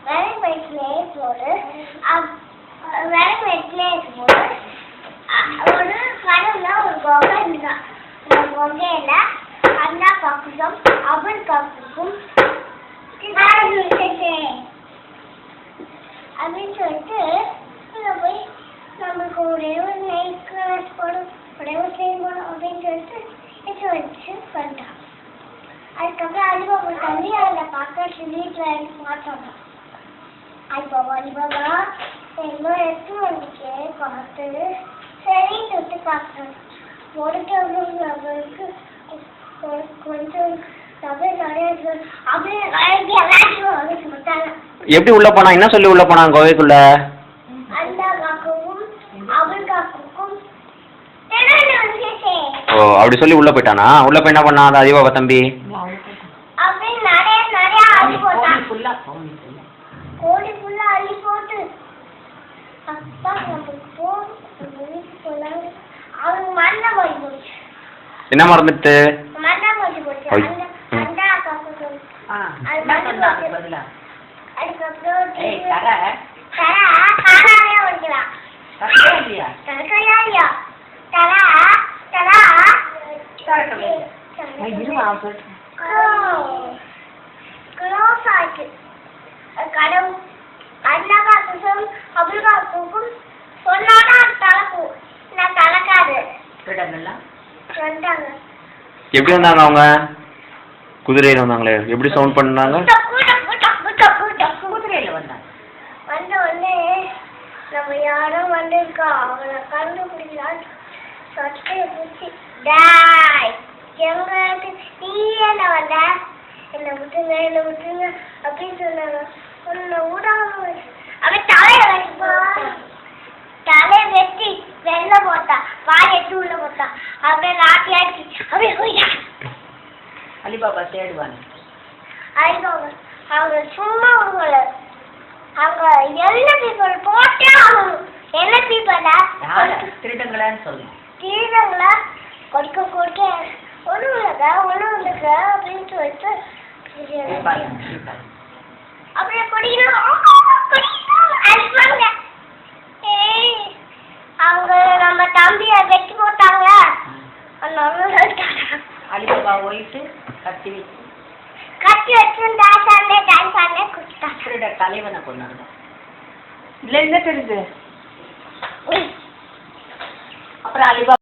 விறகு வெட்டிலே போது விறகு வெட்டிலே இருக்கும்போது ஒரு கடவுள ஒரு குகை இருந்தான். அந்த குகையில அண்ணா காக்கும் அவன் காக்கும் அப்படின்னு சொல்லிட்டு போய் நம்மளுக்கு ஒரு நைட் கிளாஸ் போடும் போடும் அப்படின்னு சொல்லிட்டு வச்சு பண்ணிட்டான். அதுக்கப்புறம் அலிபாபா தம்பி அதில் பார்க்க வீட்டில் மாட்டாங்க. அலிபாபா எல்லாம் எடுத்து வந்துச்சு பார்த்து சரி தொட்டு பார்க்கணும். அவருக்கு கொஞ்சம் எப்படி உள்ள போனா? என்ன சொல்லி உள்ள போனாங்க கோவைக்குள்ள? ஓ, அப்படி சொல்லி உள்ள போயிட்டானா? உள்ள போய் என்ன பண்ணா அந்த அலிபாபா தம்பி? என்ன மறந்துட்டு? எப்படி வந்தாங்க அவங்க? குதிரையில வந்தாங்களே, எப்படி சவுண்ட் பண்ணாங்க? குதிரையில வந்தாங்க. வந்த உடனே நம்ம யாரும் வந்திருக்கா அவளை கண்டுபிடிக்கலாம் சட்டையை பிடிச்சி டாய் எங்களுக்கு நீ என்ன வந்த என்னை விட்டுங்க அப்படின்னு சொன்னாங்க. உன்னை விடாம அவன் தலையை வெட்டி வெளில போட்டா வாய் எட்டு உள்ள போட்டா அப்படியே லாட்டி ஆயிடுச்சு. அப்படியே போயிட்டா. அலிபாபா தேடுவாங்க. அலிபாபா அவங்க சும்மா விடுவாங்க. அவங்க என்ன பீப்பிள் போட்டே ஆகணும். என்ன பீப்பிள் திருடங்களான்னு சொல்லுங்க. திருடங்களா கொடுக்க ஒன்றும் இல்லைங்க அப்படின்னு சொல்லிட்டு அப்படியே குடிக்கணும் அடிப்பாங்க. அவங்க நம்ம தம்பியை வெட்டி போட்டாங்க. அலிபாபா போயிட்டு கத்தி வச்சு டான்ஸ் ஆனே குடிச்சிட்டாங்க. திருட தலைவனை கொண்டாங்க. இல்ல என்ன தெரியுது? அப்புறம் அலிபாபா